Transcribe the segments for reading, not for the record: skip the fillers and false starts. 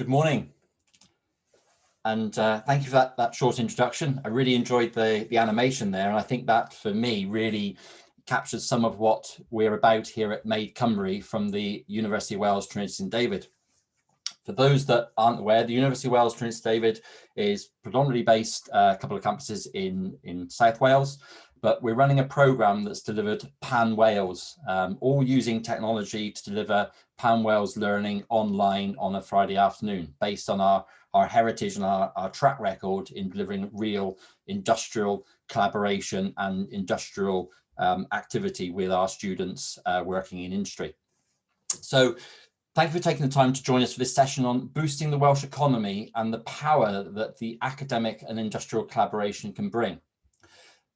Good morning, and thank you for that short introduction. I really enjoyed the animation there, and I think that for me really captures some of what we're about here at Made Cymru from the University of Wales Trinity St David. For those that aren't aware, the University of Wales Trinity St David is predominantly based a couple of campuses in South Wales, but we're running a programme that's delivered Pan Wales, all using technology to deliver Pan Wales learning online on a Friday afternoon, based on our heritage and our track record in delivering real industrial collaboration and industrial activity with our students working in industry. So thank you for taking the time to join us for this session on boosting the Welsh economy and the power that the academic and industrial collaboration can bring.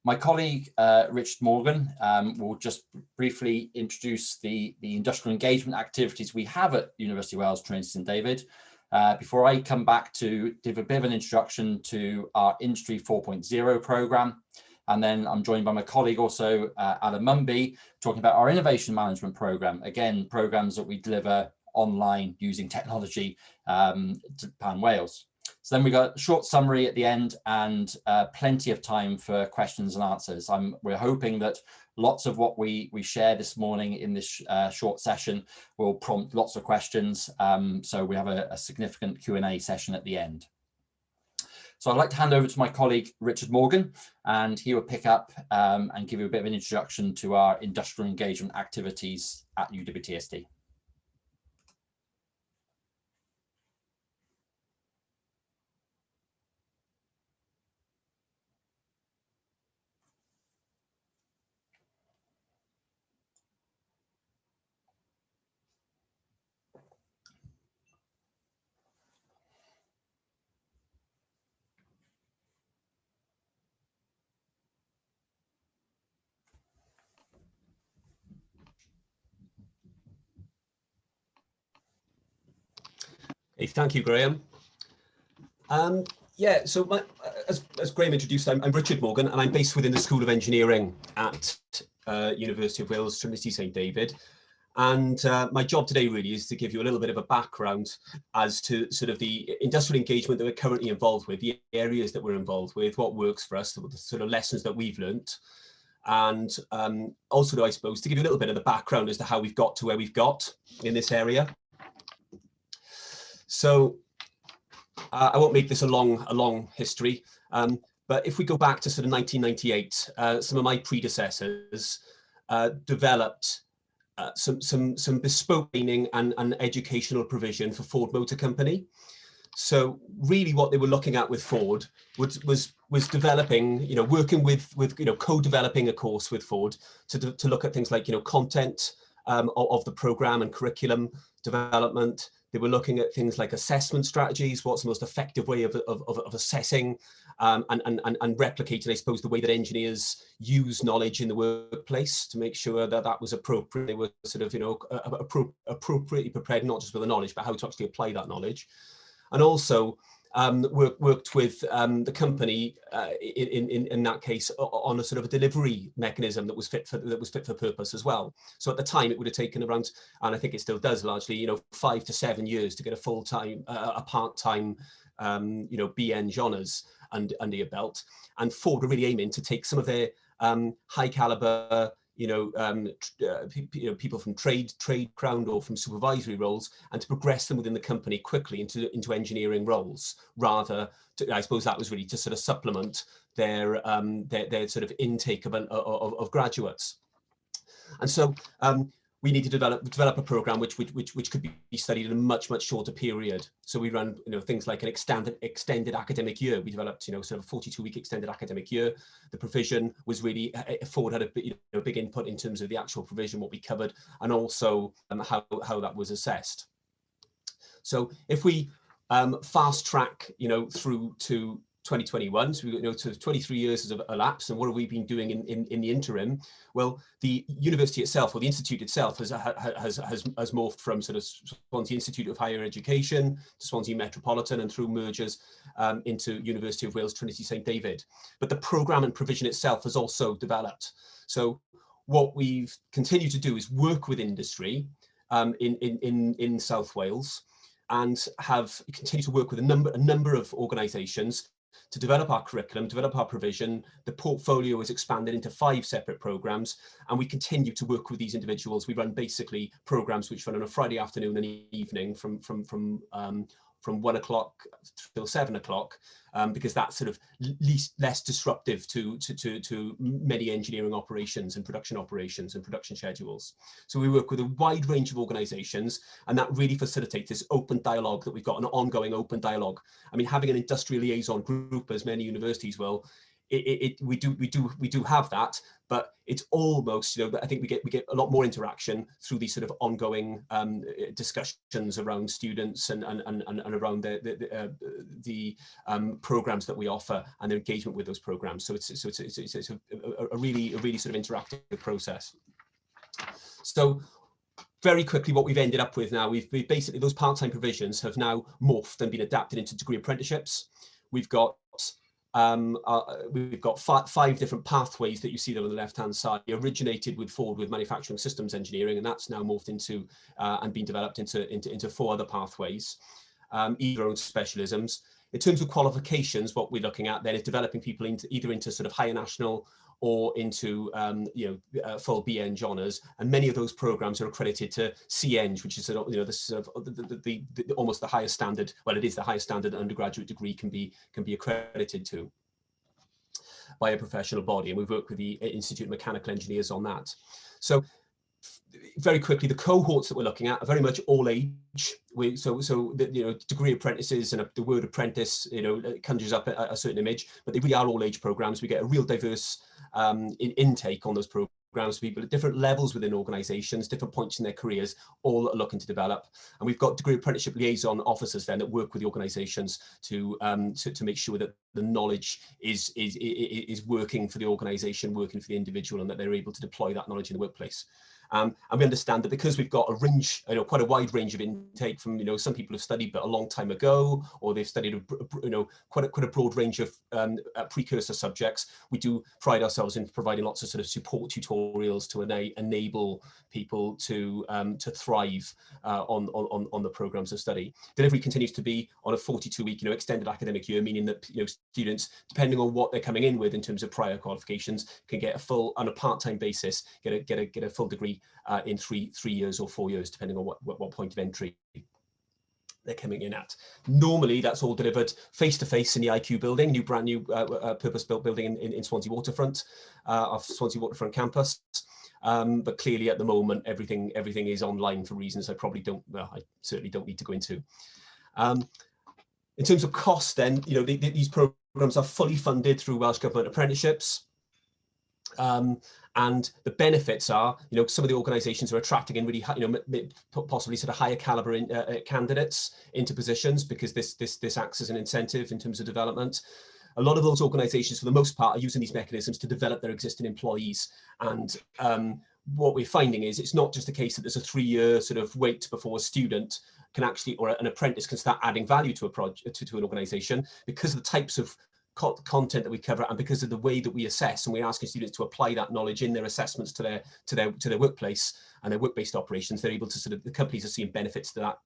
My colleague, Richard Morgan, will just briefly introduce the industrial engagement activities we have at University of Wales Trinity St David, before I come back to give a bit of an introduction to our Industry 4.0 programme. And then I'm joined by my colleague also, Alan Mumby, talking about our innovation management programme. Again, programmes that we deliver online using technology to Pan Wales. So then we got a short summary at the end and plenty of time for questions and answers. We're hoping that lots of what we share this morning in this short session will prompt lots of questions. So we have a significant Q&A session at the end. So I'd like to hand over to my colleague, Richard Morgan, and he will pick up and give you a bit of an introduction to our industrial engagement activities at UWTSD. Hey, thank you, Graham. Yeah, so as Graham introduced, I'm Richard Morgan, and I'm based within the School of Engineering at University of Wales Trinity St David. And my job today really is to give you a little bit of a background as to sort of the industrial engagement that we're currently involved with, the areas that we're involved with, what works for us, the sort of lessons that we've learnt. And also, I suppose, to give you a little bit of the background as to how we've got to where we've got in this area. So I won't make this a long history, but if we go back to sort of 1998, some of my predecessors developed some bespoke training and educational provision for Ford Motor Company. So really what they were looking at with Ford was developing, working with co-developing a course with Ford to look at things like, content of the program and curriculum development. They were looking at things like assessment strategies, what's the most effective way of assessing and replicating, I suppose, the way that engineers use knowledge in the workplace to make sure that that was appropriate. They were sort of, appropriately prepared, not just with the knowledge, but how to actually apply that knowledge. And also worked with the company in that case on a sort of a delivery mechanism that was fit for purpose as well. So at the time it would have taken around, and I think it still does largely, 5 to 7 years to get a full-time, a part-time, BEng honours under your belt. And Ford were really aiming to take some of their high caliber, people from trade background or from supervisory roles, and to progress them within the company quickly into engineering roles. Rather, I suppose that was really to sort of supplement their sort of intake of graduates. And so we need to develop a program which could be studied in a much shorter period. So we run things like an extended academic year. We developed sort of a 42-week extended academic year. The provision was really, Ford had a big input in terms of the actual provision, what we covered, and also how that was assessed. So if we fast track through to 2021, so we to 23 years has elapsed, and what have we been doing in the interim? Well, the university itself, or the institute itself, has morphed from sort of Swansea Institute of Higher Education to Swansea Metropolitan, and through mergers into University of Wales Trinity St David. But the programme and provision itself has also developed. So what we've continued to do is work with industry in South Wales, and have continued to work with a number of organisations to develop our curriculum, develop our provision. The portfolio is expanded into 5 separate programmes, and we continue to work with these individuals. We run basically programmes which run on a Friday afternoon and evening from 1 o'clock till 7 o'clock, because that's sort of less disruptive to many engineering operations and production schedules. So we work with a wide range of organisations, and that really facilitates this open dialogue, that we've got an ongoing open dialogue. I mean, having an industrial liaison group, as many universities will, we do have that, but it's almost, you know, I think we get a lot more interaction through these sort of ongoing discussions around students and around the programs that we offer and their engagement with those programs. So it's a really sort of interactive process. So very quickly, what we've ended up with now, we've basically, those part-time provisions have now morphed and been adapted into degree apprenticeships. We've got 5 different pathways that you see there on the left-hand side. We originated with manufacturing systems engineering, and that's now morphed into and been developed into 4 other pathways, either own specialisms. In terms of qualifications, what we're looking at then is developing people either into sort of higher national or into full BEng honours, and many of those programs are accredited to CEng, which is this sort of the almost the highest standard. Well, it is the highest standard an undergraduate degree can be accredited to by a professional body, and we've worked with the Institute of Mechanical Engineers on that. So very quickly, the cohorts that we're looking at are very much all age. Degree apprentices, and the word apprentice, conjures up a certain image, but they really are all age programs. We get a real diverse intake on those programs, people at different levels within organisations, different points in their careers, all looking to develop. And we've got degree apprenticeship liaison officers then that work with the organisations to make sure that the knowledge is working for the organisation, working for the individual, and that they're able to deploy that knowledge in the workplace. And we understand that because we've got a range, quite a wide range of intake from, some people have studied but a long time ago, or they've studied, quite a broad range of precursor subjects. We do pride ourselves in providing lots of sort of support tutorials to enable people to thrive on the programs of study. Delivery continues to be on a 42-week, extended academic year, meaning that students, depending on what they're coming in with in terms of prior qualifications, can get a full, on a part-time basis, get a full degree in 3 years or 4 years, depending on what point of entry they're coming in at. Normally, that's all delivered face-to-face in the IQ building, brand new purpose-built building in Swansea Waterfront, our Swansea Waterfront campus. But clearly, at the moment, everything is online for reasons I certainly don't need to go into. In terms of cost, then, these programs are fully funded through Welsh Government apprenticeships. And the benefits are, some of the organisations are attracting in really, possibly sort of higher calibre candidates into positions, because this acts as an incentive in terms of development. A lot of those organisations, for the most part, are using these mechanisms to develop their existing employees. And what we're finding is it's not just a case that there's a 3-year sort of wait before a student can actually, or an apprentice can start adding value to a project, to an organisation, because of the types of content that we cover, and because of the way that we assess, and we're asking students to apply that knowledge in their assessments to their workplace and their work-based operations. They're able to the companies are seeing benefits to that,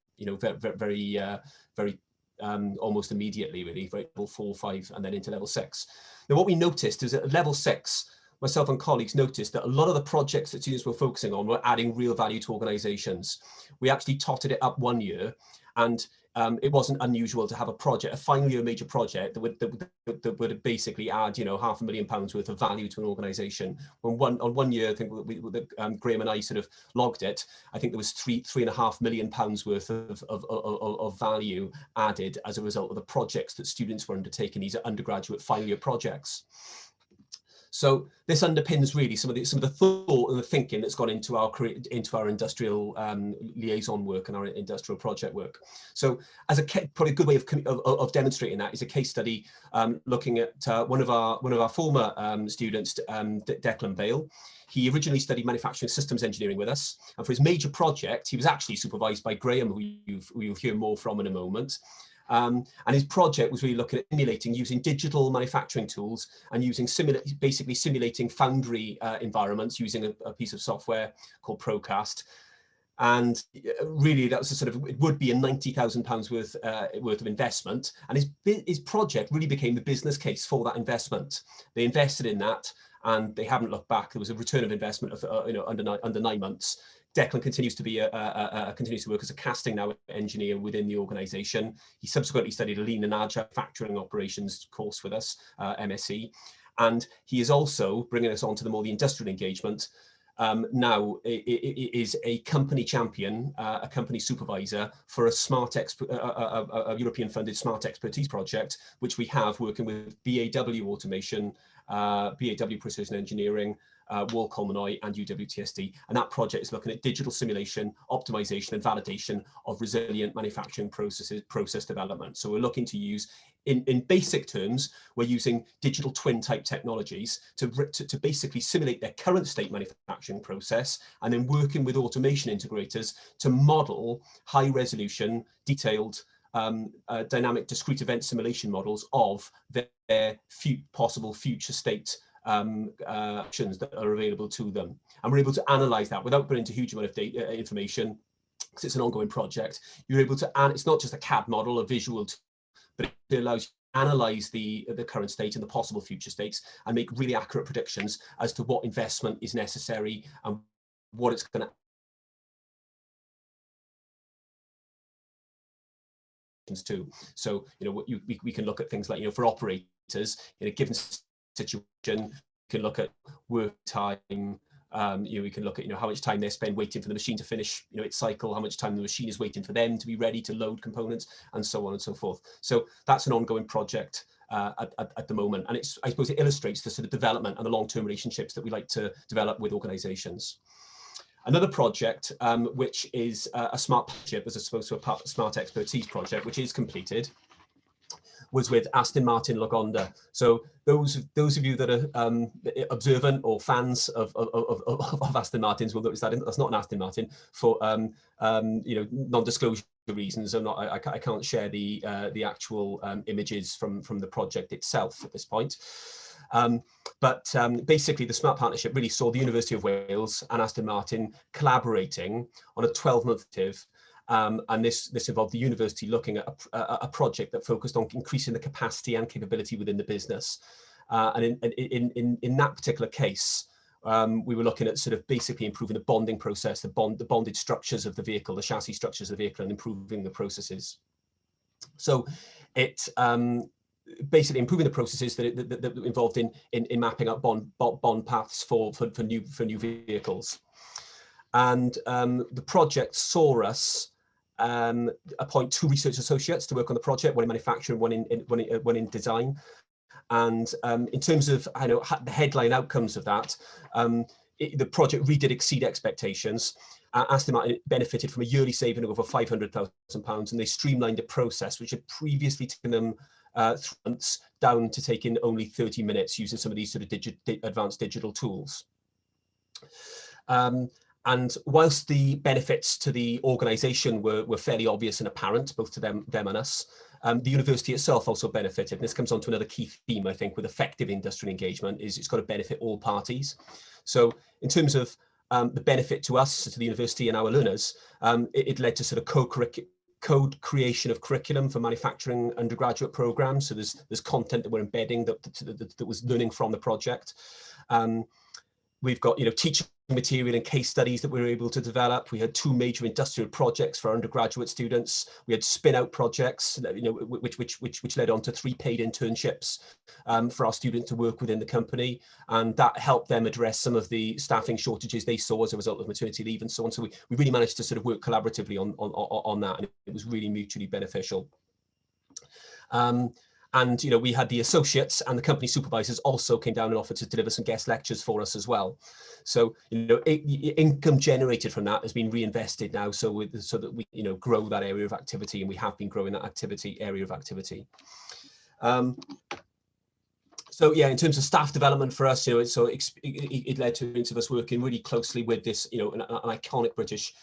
very almost immediately, really, level 4, 5, and then into level 6. Now, what we noticed is at level 6, myself and colleagues noticed that a lot of the projects that students were focusing on were adding real value to organisations. We actually totted it up 1 year, and it wasn't unusual to have a final year major project that would basically add, £500,000 worth of value to an organisation. On 1 year, I think Graham and I sort of logged it. I think there was £3.5 million worth of value added as a result of the projects that students were undertaking. These are undergraduate final year projects. So this underpins really some of the thought and the thinking that's gone into our industrial liaison work and our industrial project work. So as probably a good way of demonstrating that is a case study looking at one of our former students, Declan Bale. He originally studied manufacturing systems engineering with us, and for his major project, he was actually supervised by Graham, who you'll hear more from in a moment. And his project was really looking at emulating using digital manufacturing tools and using basically simulating foundry environments using a piece of software called Procast. And really, that was a sort of, it would be a £90,000 worth of investment. And his project really became the business case for that investment. They invested in that, and they haven't looked back. There was a return of investment of under 9 months. Declan continues to be continues to work as a casting now engineer within the organisation. He subsequently studied a lean and agile manufacturing operations course with us, MSc, and he is also bringing us on to the industrial engagement. Now is a company champion, a company supervisor for a European-funded smart expertise project, which we have working with BAW Automation, BAW Precision Engineering, Wall Colmanoy and UWTSD. And that project is looking at digital simulation, optimization and validation of resilient manufacturing process development. So we're looking to use, in basic terms, we're using digital twin type technologies to basically simulate their current state manufacturing process, and then working with automation integrators to model high resolution, detailed, dynamic discrete event simulation models of their possible future state options that are available to them. And we're able to analyze that without putting into a huge amount of data, information, because it's an ongoing project. You're able to, and it's not just a CAD model, a visual, but it allows you to analyze the current state and the possible future states and make really accurate predictions as to what investment is necessary and what it's going to do. So, we can look at things like, for operators in a given situation, you can look at work time, we can look at how much time they spend waiting for the machine to finish its cycle, how much time the machine is waiting for them to be ready to load components, and so on and so forth. So that's an ongoing project at the moment, and I suppose it illustrates the sort of development and the long-term relationships that we like to develop with organizations. Another project, which is a smart partnership as opposed to a smart expertise project, which is completed, was with Aston Martin Lagonda. So those of you that are observant or fans of Aston Martins will notice that that's not an Aston Martin for non-disclosure reasons. I can't share the actual images from the project itself at this point. But basically, the Smart Partnership really saw the University of Wales and Aston Martin collaborating on a 12-month initiative. And this involved the university looking at a project that focused on increasing the capacity and capability within the business. And in that particular case, we were looking at sort of basically improving the bonding process, the bonded structures of the vehicle, the chassis structures of the vehicle, and improving the processes. So it basically improving the processes that involved in mapping up bond paths for new vehicles. And the project saw us appoint 2 research associates to work on the project, one in manufacturing, one in design. And in terms of the headline outcomes of that, the project really did exceed expectations. Aston Martin benefited from a yearly saving of over £500,000, and they streamlined a process which had previously taken them 3 months down to taking only 30 minutes using some of these sort of advanced digital tools. And whilst the benefits to the organisation were fairly obvious and apparent, both to them and us, the university itself also benefited. And this comes on to another key theme, I think, with effective industrial engagement, is it's got to benefit all parties. So in terms of the benefit to us, to the university and our learners, it led to sort of co-creation of curriculum for manufacturing undergraduate programs. So there's content that we're embedding that was learning from the project. We've got teaching material and case studies that we were able to develop. We had 2 major industrial projects for undergraduate students. We had spin-out projects, which led on to 3 paid internships for our students to work within the company, and that helped them address some of the staffing shortages they saw as a result of maternity leave and so on. So we really managed to sort of work collaboratively on that, and it was really mutually beneficial. And we had the associates and the company supervisors also came down and offered to deliver some guest lectures for us as well. So income generated from that has been reinvested now, so that we grow that area of activity, and we have been growing that area of activity. So yeah, in terms of staff development for us, it led to us working really closely with this, an iconic British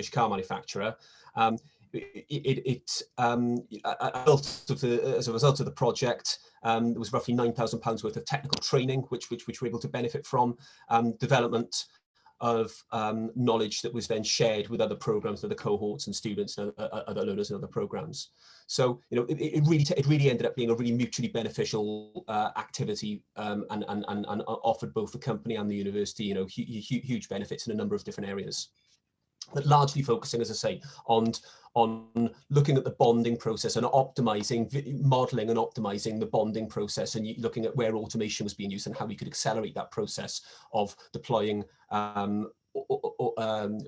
car manufacturer. As a result of the project, there was roughly £9,000 worth of technical training, which we're able to benefit from, development of knowledge that was then shared with other programs, other cohorts and students and other learners and other programs. So, you know, it really ended up being a really mutually beneficial activity, and offered both the company and the university, you know, huge benefits in a number of different areas. But largely focusing, as I say, on looking at the bonding process and optimizing, modeling and optimizing the bonding process, and looking at where automation was being used and how we could accelerate that process of deploying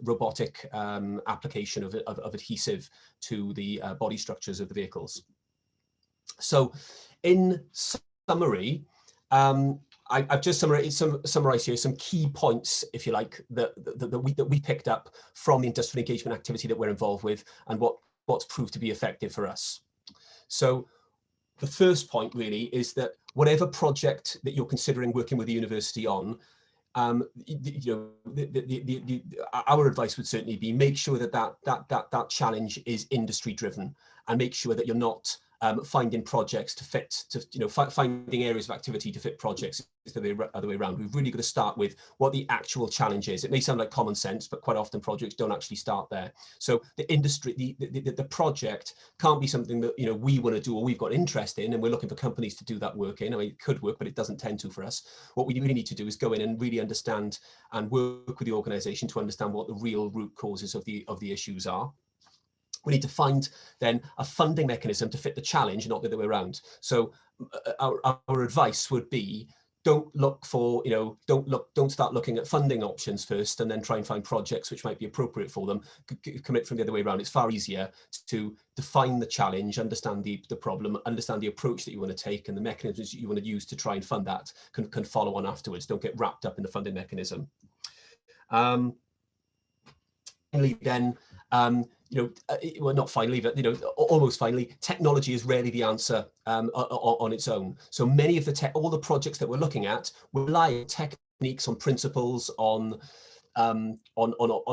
robotic application of adhesive to the body structures of the vehicles. So in summary, I've just summarised here some key points, if you like, that we picked up from the industrial engagement activity that we're involved with, and what's proved to be effective for us. So the first point really is that whatever project that you're considering working with the university on, you know, our advice would certainly be make sure that challenge is industry driven, and make sure that you're not finding projects to fit, you know, finding areas of activity to fit projects instead of the other way around. We've really got to start with what the actual challenge is. It may sound like common sense, but quite often projects don't actually start there. So the industry, the project can't be something that, you know, we want to do or we've got interest in, and we're looking for companies to do that work in. I mean, it could work, but it doesn't tend to for us. What we really need to do is go in and really understand and work with the organisation to understand what the real root causes of the issues are. We need to find then a funding mechanism to fit the challenge, not the other way around. So our advice would be, don't look for, you know, don't start looking at funding options first and then try and find projects which might be appropriate for them. Commit from the other way around. It's far easier to define the challenge, understand the problem, understand the approach that you want to take, and the mechanisms that you want to use to try and fund that can follow on afterwards. Don't get wrapped up in the funding mechanism. Finally, then, you know, well, not finally, but, you know, almost finally, technology is rarely the answer on its own. So many of all the projects that we're looking at rely on techniques, on principles, on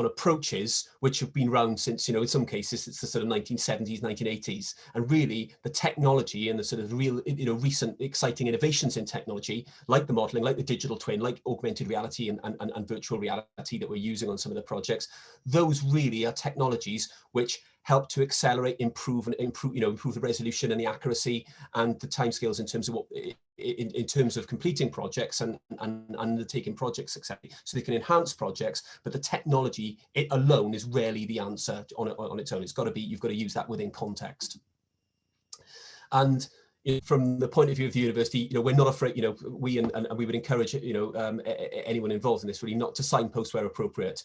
approaches which have been around since, you know, in some cases it's the sort of 1970s, 1980s, and really the technology and the sort of real, you know, recent exciting innovations in technology, like the modeling, like the digital twin, like augmented reality and virtual reality that we're using on some of the projects, those really are technologies which help to accelerate, improve the resolution and the accuracy and the timescales in terms of what, in terms of completing projects and undertaking projects successfully. So they can enhance projects, but the technology, it alone is rarely the answer on its own. It's got to be, you've got to use that within context. And from the point of view of the university, you know, we're not afraid, you know, we would encourage, you know, anyone involved in this really not to signpost where appropriate.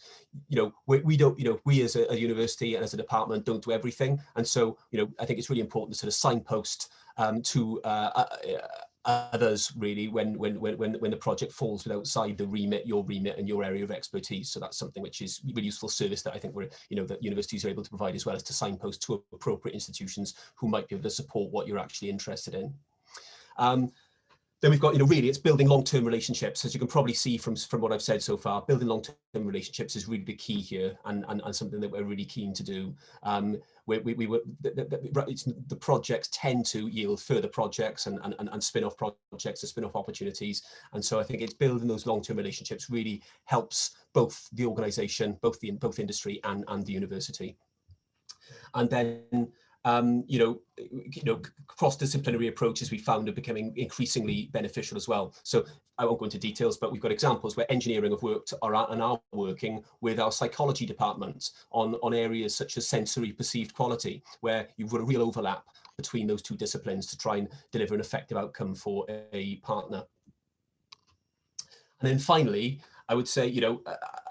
You know, we don't, you know, we as a university and as a department don't do everything. And so, you know, I think it's really important to sort of signpost to others really when the project falls outside the remit, your remit and your area of expertise. So that's something which is a really useful service that I think that universities are able to provide, as well as to signpost to appropriate institutions who might be able to support what you're actually interested in. Then we've got, you know, really it's building long-term relationships. As you can probably see from what I've said so far, building long-term relationships is really the key here, and something that we're really keen to do. The projects tend to yield further projects and spin-off projects and spin-off opportunities. And so I think it's building those long-term relationships really helps both the organisation, both industry and the university. And then cross-disciplinary approaches we found are becoming increasingly beneficial as well. So I won't go into details, but we've got examples where engineering have worked and are working with our psychology department on areas such as sensory perceived quality, where you've got a real overlap between those two disciplines to try and deliver an effective outcome for a partner. And then finally, I would say, you know,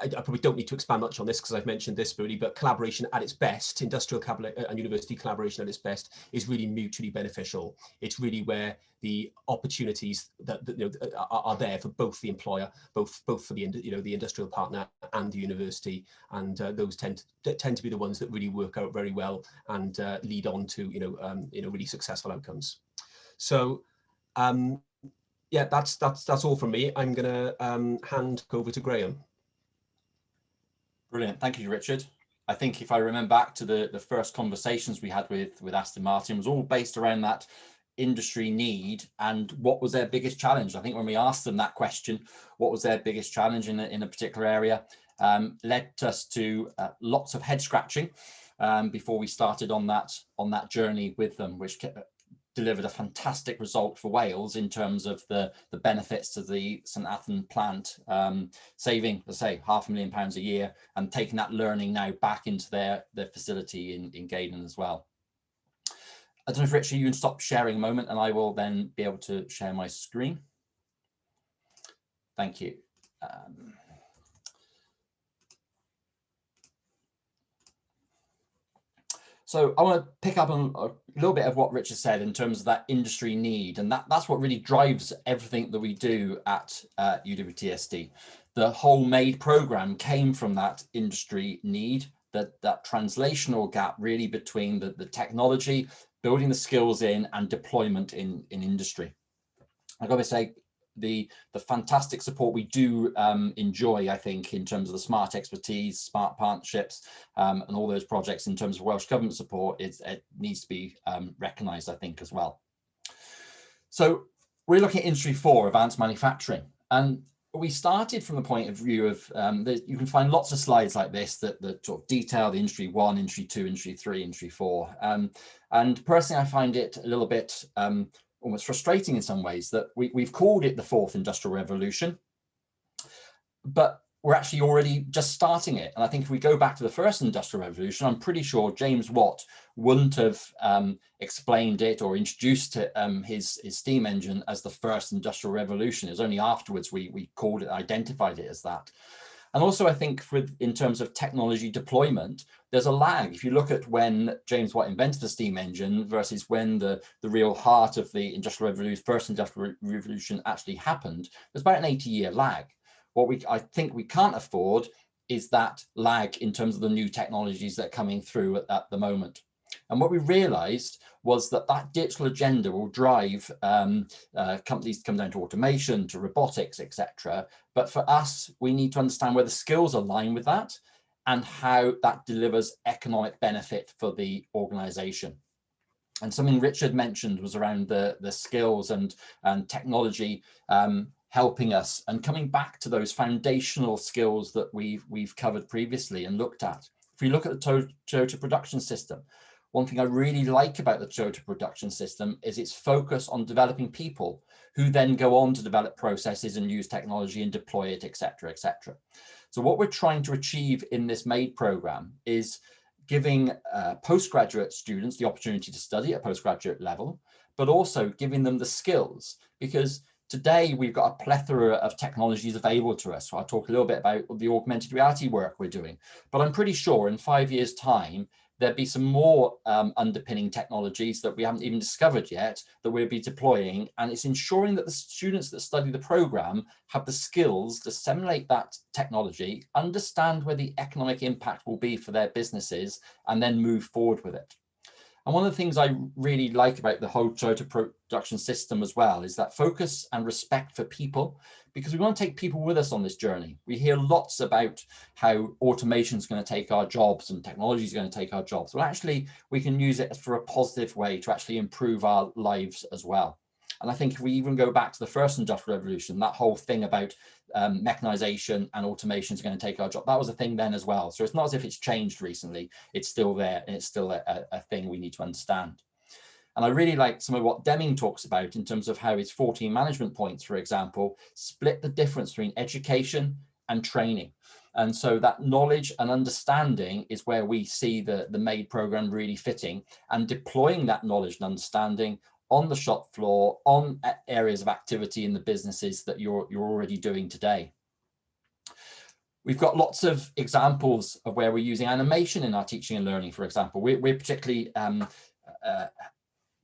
I probably don't need to expand much on this because I've mentioned this really, but collaboration at its best, industrial and university collaboration at its best, is really mutually beneficial. It's really where the opportunities that you know are there for both the employer, both for the industrial partner and the university, and those tend to be the ones that really work out very well and lead on to really successful outcomes. So. Yeah, that's all from me. I'm going to hand over to Graham. Brilliant. Thank you, Richard. I think if I remember back to the first conversations we had with Aston Martin, was all based around that industry need and what was their biggest challenge. I think when we asked them that question, what was their biggest challenge in a particular area, led us to lots of head scratching before we started on that journey with them, which delivered a fantastic result for Wales in terms of the benefits to the St Athan plant, saving, let's say, £500,000 a year, and taking that learning now back into their facility in Gaydon as well. I don't know if Richard, you can stop sharing a moment and I will then be able to share my screen. Thank you. So I want to pick up on a little bit of what Richard said in terms of that industry need, and that's what really drives everything that we do at UWTSD. The whole MADE program came from that industry need, that translational gap really between the technology, building the skills in, and deployment in industry. I've got to say, the fantastic support we do enjoy, I think, in terms of the smart expertise, smart partnerships, and all those projects in terms of Welsh Government support, it needs to be recognised, I think, as well. So we're looking at Industry 4, advanced manufacturing, and we started from the point of view of, you can find lots of slides like this that sort of detail the Industry 1, Industry 2, Industry 3, Industry 4. And personally, I find it a little bit almost frustrating in some ways that we've called it the fourth industrial revolution, but we're actually already just starting it. And I think if we go back to the first industrial revolution, I'm pretty sure James Watt wouldn't have explained it or introduced his steam engine as the first industrial revolution. It was only afterwards we called it, identified it as that. And also, I think in terms of technology deployment, there's a lag. If you look at when James Watt invented the steam engine versus when the real heart of the industrial revolution, first industrial revolution actually happened, there's about an 80-year lag. What I think we can't afford is that lag in terms of the new technologies that are coming through at the moment. And what we realized was that digital agenda will drive companies to come down to automation, to robotics, etc. But for us, we need to understand where the skills align with that and how that delivers economic benefit for the organization. And something Richard mentioned was around the skills and technology helping us and coming back to those foundational skills that we've covered previously and looked at. If we look at the Toyota production system, one thing I really like about the Toyota production system is its focus on developing people who then go on to develop processes and use technology and deploy it, etc., etc. So what we're trying to achieve in this MADE program is giving postgraduate students the opportunity to study at postgraduate level, but also giving them the skills, because today we've got a plethora of technologies available to us. So I'll talk a little bit about the augmented reality work we're doing, but I'm pretty sure in 5 years' time, there'll be some more underpinning technologies that we haven't even discovered yet that we'll be deploying. And it's ensuring that the students that study the program have the skills to assimilate that technology, understand where the economic impact will be for their businesses, and then move forward with it. And one of the things I really like about the whole Toyota production system as well is that focus and respect for people, because we want to take people with us on this journey. We hear lots about how automation is going to take our jobs and technology is going to take our jobs. Well, actually, we can use it for a positive way to actually improve our lives as well. And I think if we even go back to the first industrial revolution, that whole thing about mechanization and automation is going to take our job, that was a thing then as well. So it's not as if it's changed recently, it's still there and it's still a thing we need to understand. And I really like some of what Deming talks about in terms of how his 14 management points, for example, split the difference between education and training. And so that knowledge and understanding is where we see the MADE program really fitting, and deploying that knowledge and understanding on the shop floor, on areas of activity in the businesses that you're already doing today. We've got lots of examples of where we're using animation in our teaching and learning, for example. We're particularly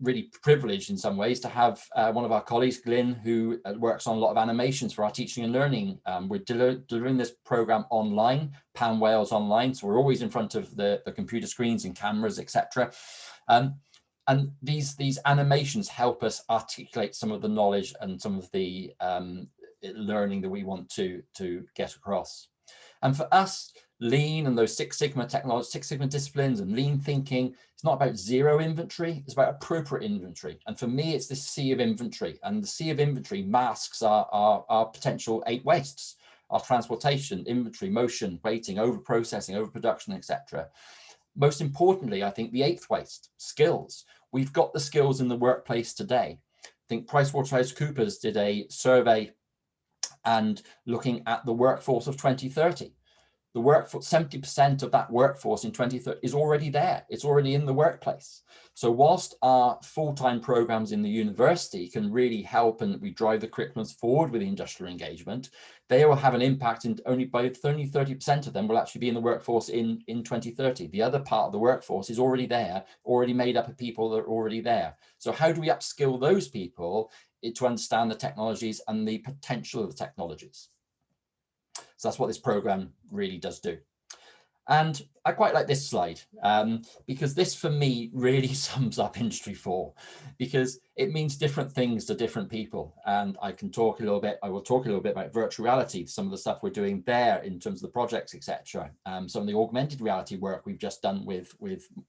really privileged in some ways to have one of our colleagues, Glyn, who works on a lot of animations for our teaching and learning. We're delivering this program online, Pan Wales Online, so we're always in front of the computer screens and cameras, etc. And these animations help us articulate some of the knowledge and some of the learning that we want to get across. And for us, Lean and those Six Sigma technology, Six Sigma disciplines and lean thinking, it's not about zero inventory, it's about appropriate inventory. And for me, it's this sea of inventory, and the sea of inventory masks our potential 8 wastes, our transportation, inventory, motion, waiting, over processing, overproduction, etc. Most importantly, I think the 8th waste, skills. We've got the skills in the workplace today. I think PricewaterhouseCoopers did a survey and looking at the workforce of 2030. The workforce, 70% of that workforce in 2030 is already there. It's already in the workplace. So whilst our full-time programs in the university can really help and we drive the curriculums forward with the industrial engagement, they will have an impact, and only 30% of them will actually be in the workforce in 2030. The other part of the workforce is already there, already made up of people that are already there. So how do we upskill those people to understand the technologies and the potential of the technologies? So that's what this program really does do. And I quite like this slide because this for me really sums up Industry 4, because it means different things to different people. And I will talk a little bit about virtual reality, some of the stuff we're doing there in terms of the projects, etc. Some of the augmented reality work we've just done with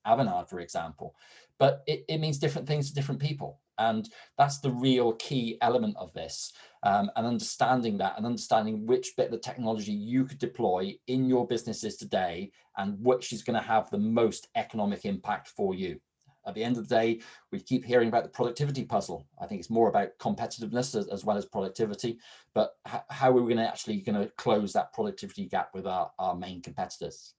Avanade, for example. But it means different things to different people. And that's the real key element of this. And understanding that and understanding which bit of the technology you could deploy in your businesses today and which is going to have the most economic impact for you. At the end of the day, we keep hearing about the productivity puzzle. I think it's more about competitiveness as well as productivity, but how are we going to close that productivity gap with our main competitors?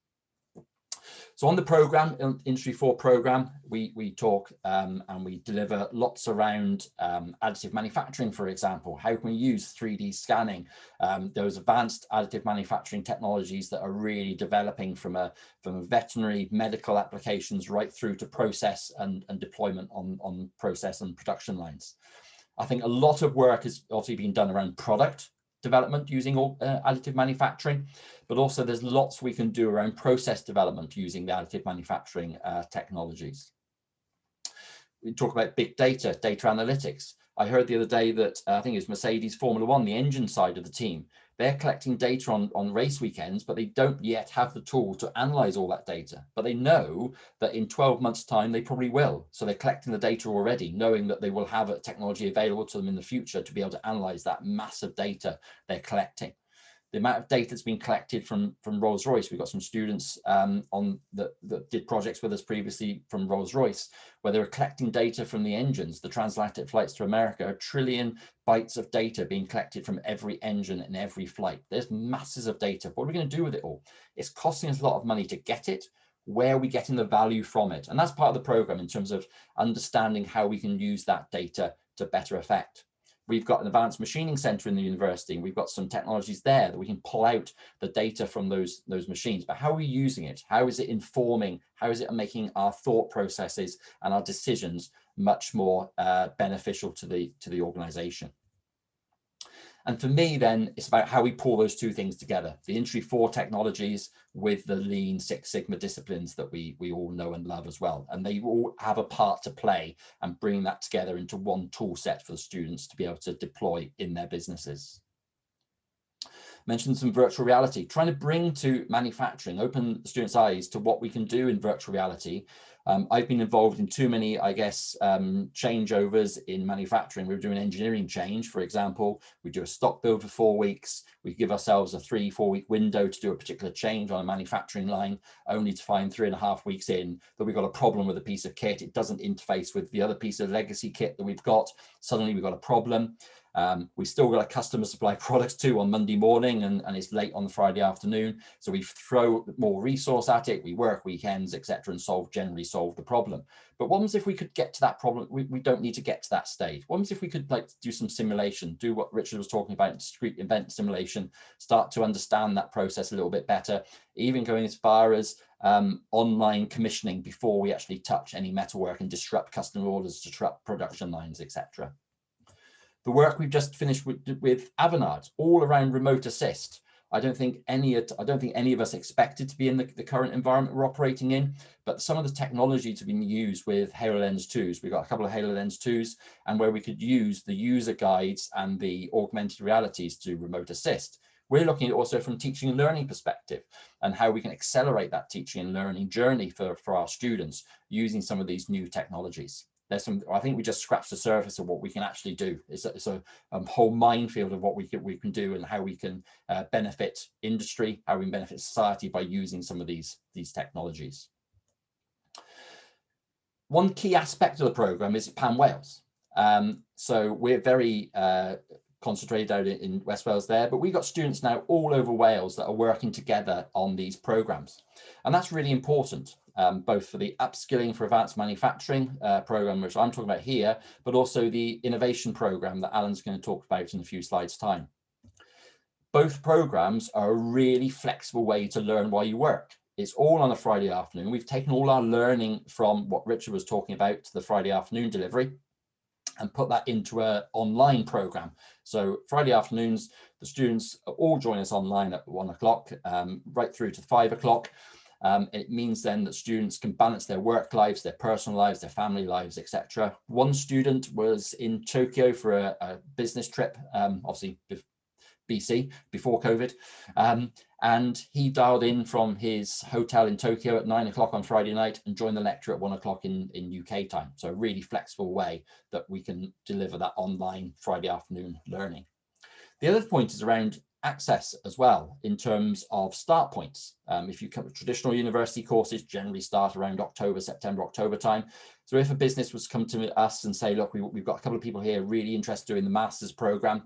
So on the program, Industry 4 program, we talk and we deliver lots around additive manufacturing, for example. How can we use 3D scanning, those advanced additive manufacturing technologies that are really developing from veterinary medical applications right through to process and deployment on process and production lines. I think a lot of work has obviously been done around product development using additive manufacturing, but also there's lots we can do around process development using the additive manufacturing technologies. We talk about big data, data analytics. I heard the other day that I think it was Mercedes Formula One, the engine side of the team, they're collecting data on race weekends, but they don't yet have the tool to analyze all that data. But they know that in 12 months' time, they probably will. So they're collecting the data already, knowing that they will have a technology available to them in the future to be able to analyze that massive data they're collecting. The amount of data that's been collected from Rolls-Royce, we've got some students that did projects with us previously from Rolls-Royce, where they were collecting data from the engines, the transatlantic flights to America, 1 trillion bytes of data being collected from every engine and every flight. There's masses of data. What are we going to do with it all? It's costing us a lot of money to get it. Where are we getting the value from it? And that's part of the program in terms of understanding how we can use that data to better effect. We've got an advanced machining center in the university, and we've got some technologies there that we can pull out the data from those machines. But how are we using it? How is it informing? How is it making our thought processes and our decisions much more beneficial to the organization? And for me, then, it's about how we pull those two things together, the Industry 4 technologies with the Lean Six Sigma disciplines that we all know and love as well. And they all have a part to play and bring that together into one tool set for the students to be able to deploy in their businesses. Mentioned some virtual reality, trying to bring to manufacturing, open the students' eyes to what we can do in virtual reality. I've been involved in too many, I guess, changeovers in manufacturing. We were doing engineering change, for example. We do a stock build for 4 weeks. We give ourselves a 3-4 week window to do a particular change on a manufacturing line, only to find 3.5 weeks in that we've got a problem with a piece of kit. It doesn't interface with the other piece of legacy kit that we've got. Suddenly we've got a problem. We still got a customer supply products too on Monday morning, and it's late on the Friday afternoon. So we throw more resource at it. We work weekends, etc., and generally solve the problem. But what happens if we could get to that problem? We don't need to get to that stage. What happens if we could do some simulation, do what Richard was talking about, discrete event simulation, start to understand that process a little bit better, even going as far as online commissioning before we actually touch any metalwork and disrupt customer orders, disrupt production lines, etc. The work we've just finished with Avanade, all around remote assist. I don't think any of us expected to be in the current environment we're operating in, but some of the technologies have been used with HoloLens 2s. We've got a couple of HoloLens 2s, and where we could use the user guides and the augmented realities to remote assist. We're looking at also from teaching and learning perspective and how we can accelerate that teaching and learning journey for our students using some of these new technologies. There's some, I think we just scratched the surface of what we can actually do. It's a whole minefield of what we can do and how we can benefit industry, how we can benefit society by using some of these technologies. One key aspect of the programme is Pan Wales. So we're very concentrated out in West Wales there, but we've got students now all over Wales that are working together on these programmes. And that's really important, both for the upskilling for advanced manufacturing programme, which I'm talking about here, but also the innovation programme that Alan's going to talk about in a few slides' time. Both programmes are a really flexible way to learn while you work. It's all on a Friday afternoon. We've taken all our learning from what Richard was talking about, the Friday afternoon delivery, and put that into an online program. So Friday afternoons, the students all join us online at 1 o'clock, right through to 5 o'clock. It means then that students can balance their work lives, their personal lives, their family lives, etc. One student was in Tokyo for a business trip, obviously BC, before COVID. And he dialed in from his hotel in Tokyo at 9 o'clock on Friday night and joined the lecture at 1 o'clock in UK time. So a really flexible way that we can deliver that online Friday afternoon learning. The other point is around access as well, in terms of start points. If you come to traditional university courses, generally start around September, October time. So if a business was to come to us and say, look, we've got a couple of people here really interested in the master's program,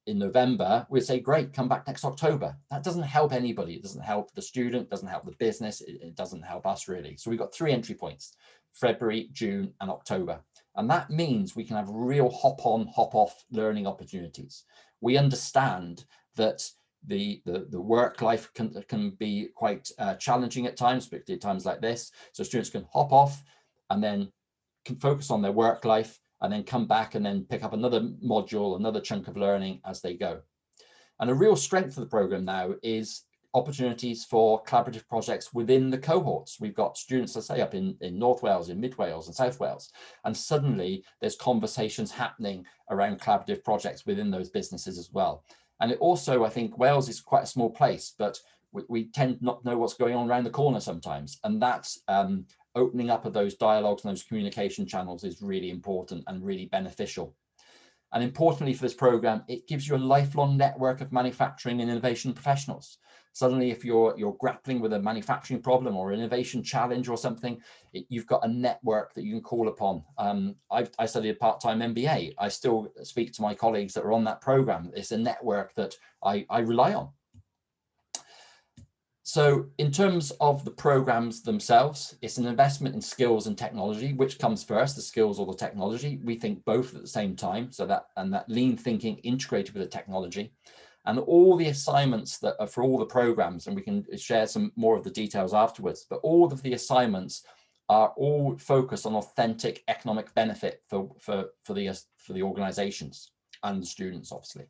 in November, we'd say, great, come back next October. That doesn't help anybody. It doesn't help the student, doesn't help the business, it doesn't help us really. So we've got 3 entry points, February, June, and October. And that means we can have real hop on, hop off learning opportunities. We understand that the work life can be quite challenging at times, particularly at times like this. So students can hop off and then can focus on their work life, and then come back and then pick up another module, another chunk of learning as they go. And a real strength of the program now is opportunities for collaborative projects within the cohorts. We've got students, let's say, up in North Wales, in Mid Wales and South Wales, and suddenly there's conversations happening around collaborative projects within those businesses as well. And it also, I think Wales is quite a small place, but we tend not to know what's going on around the corner sometimes. And that's opening up of those dialogues and those communication channels is really important and really beneficial. And importantly for this program, it gives you a lifelong network of manufacturing and innovation professionals. Suddenly, if you're grappling with a manufacturing problem or innovation challenge or something, you've got a network that you can call upon. I studied a part-time MBA. I still speak to my colleagues that are on that program. It's a network that I rely on. So in terms of the programs themselves, it's an investment in skills and technology. Which comes first, the skills or the technology? We think both at the same time. So that lean thinking integrated with the technology, and all the assignments that are for all the programs, and we can share some more of the details afterwards, but all of the assignments are all focused on authentic economic benefit for the organizations and the students, obviously.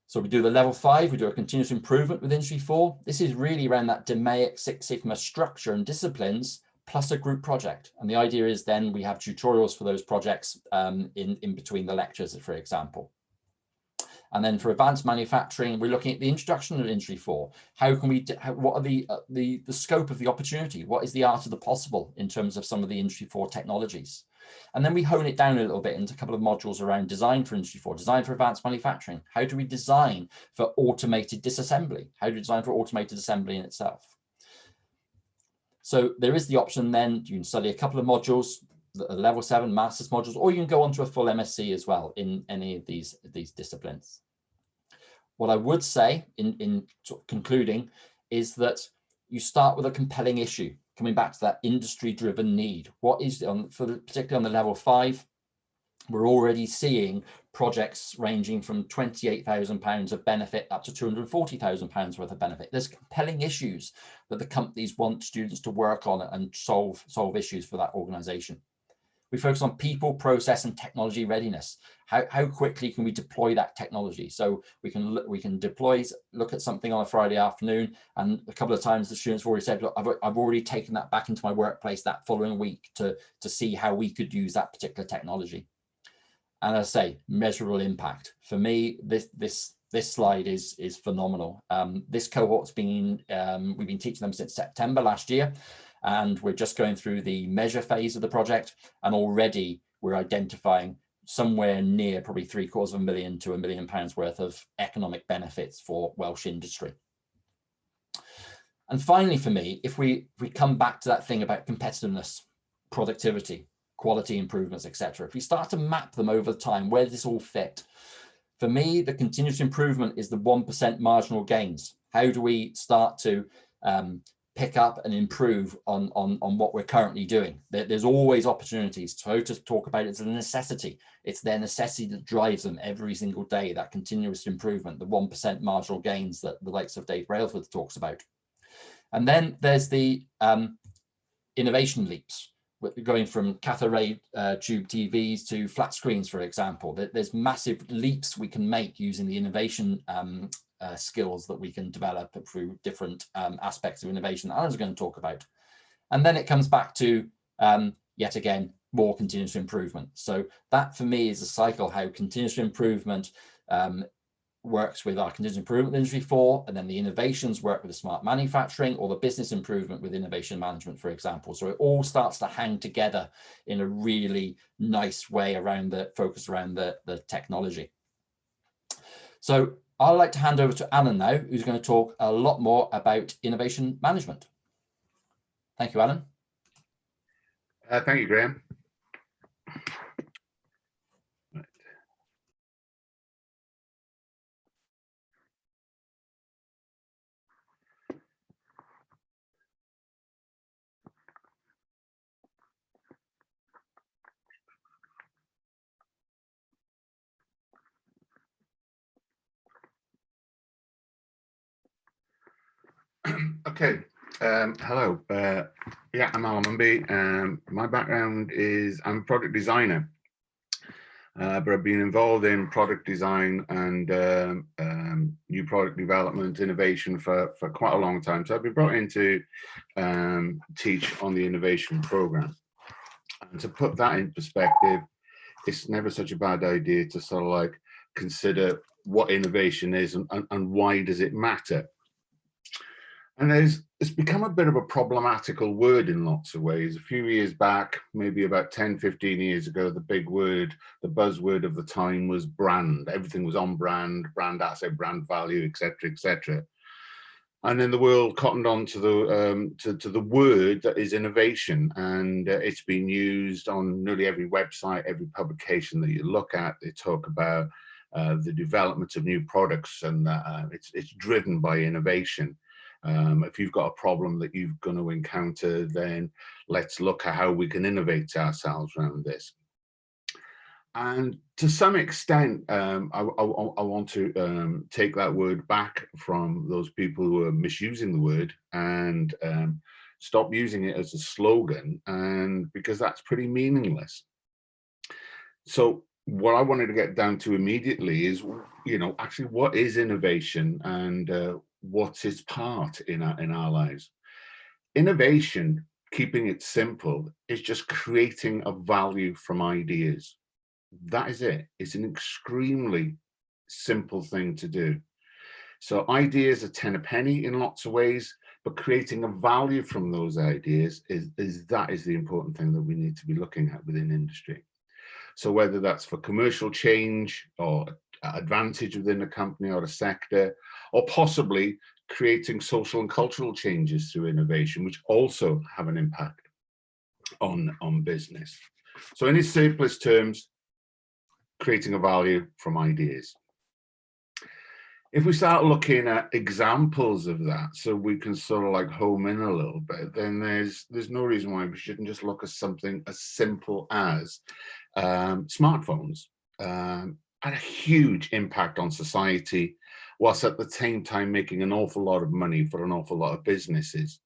So we do the level 5, we do a continuous improvement with Industry 4. This is really around that DMAIC Six Sigma structure and disciplines plus a group project. And the idea is then we have tutorials for those projects in between the lectures, for example. And then for advanced manufacturing, we're looking at the introduction of Industry 4. How can we, what are the scope of the opportunity? What is the art of the possible in terms of some of the Industry 4 technologies? And then we hone it down a little bit into a couple of modules around design for Industry 4, design for advanced manufacturing. How do we design for automated disassembly? How do we design for automated assembly in itself? So there is the option then, you can study a couple of modules, the level 7 master's modules, or you can go on to a full MSc as well in any of these disciplines. What I would say in sort of concluding is that you start with a compelling issue. Coming back to that industry-driven need, what is particularly on the level 5, we're already seeing projects ranging from £28,000 of benefit up to £240,000 worth of benefit. There's compelling issues that the companies want students to work on and solve issues for that organisation. We focus on people, process, and technology readiness. How quickly can we deploy that technology? So we can deploy, look at something on a Friday afternoon, and a couple of times the students have already said, look, I've already taken that back into my workplace that following week to see how we could use that particular technology. And as I say, measurable impact. For me, this this slide is phenomenal. This cohort's been, we've been teaching them since September last year, and we're just going through the measure phase of the project, and already we're identifying somewhere near probably £750,000 to £1 million worth of economic benefits for Welsh industry. And finally, for me, if we come back to that thing about competitiveness, productivity, quality improvements, etc., if we start to map them over time, where does this all fit? For me, the continuous improvement is the 1% marginal gains. How do we start to pick up and improve on what we're currently doing? There's always opportunities. So to talk about it as a necessity. It's their necessity that drives them every single day, that continuous improvement, the 1% marginal gains that the likes of Dave Brailsford talks about. And then there's the innovation leaps, going from cathode ray tube TVs to flat screens, for example. There's massive leaps we can make using the innovation skills that we can develop through different aspects of innovation that Alan's going to talk about. And then it comes back to, yet again, more continuous improvement. So that for me is a cycle, how continuous improvement works with our continuous improvement industry 4, and then the innovations work with the smart manufacturing, or the business improvement with innovation management, for example. So it all starts to hang together in a really nice way around the focus around the technology. So I'd like to hand over to Alan now, who's going to talk a lot more about innovation management. Thank you, Alan. Thank you, Graham. Okay, hello. Yeah, I'm Alan Mumby. My background is I'm a product designer, but I've been involved in product design and new product development, innovation for quite a long time. So I've been brought in to teach on the innovation program. And to put that in perspective, it's never such a bad idea to sort of like consider what innovation is and why does it matter. And it's become a bit of a problematical word in lots of ways. A few years back, maybe about 10, 15 years ago, the big word, the buzzword of the time was brand. Everything was on brand, brand asset, brand value, etc., etc. And then the world cottoned on to the word that is innovation, and it's been used on nearly every website, every publication that you look at. They talk about the development of new products, and it's driven by innovation. If you've got a problem that you're going to encounter, then let's look at how we can innovate ourselves around this. And to some extent, I want to take that word back from those people who are misusing the word and stop using it as a slogan, and because that's pretty meaningless. So what I wanted to get down to immediately is, you know, actually what is innovation and what's its part in our lives. Innovation, keeping it simple, is just creating a value from ideas. That is it. It's an extremely simple thing to do. So ideas are 10 a penny in lots of ways, but creating a value from those ideas is the important thing that we need to be looking at within industry. So whether that's for commercial change or advantage within a company or a sector, or possibly creating social and cultural changes through innovation, which also have an impact on business. So in its simplest terms, creating a value from ideas. If we start looking at examples of that, so we can sort of like home in a little bit, then there's no reason why we shouldn't just look at something as simple as smartphones. Had a huge impact on society, whilst at the same time making an awful lot of money for an awful lot of businesses.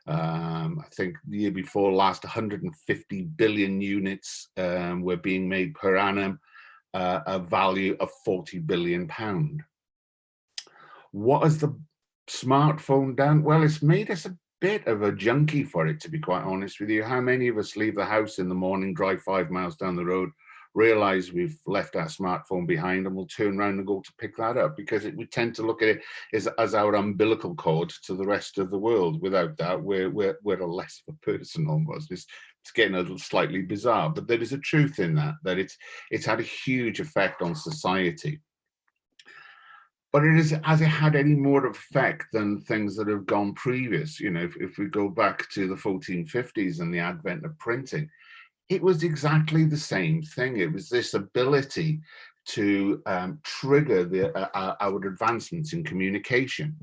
I think the year before last, 150 billion units were being made per annum, a value of £40 billion. What has the smartphone done? Well, it's made us a bit of a junkie for it, to be quite honest with you. How many of us leave the house in the morning, drive 5 miles down the road, realize we've left our smartphone behind, and we'll turn around and go to pick that up, because we tend to look at it as our umbilical cord to the rest of the world. Without that, we're a less of a person almost. It's getting a little slightly bizarre, but there is a truth in that it's had a huge effect on society. But has it had any more effect than things that have gone previous? You know, if we go back to the 1450s and the advent of printing, it was exactly the same thing. It was this ability to trigger our advancements in communication.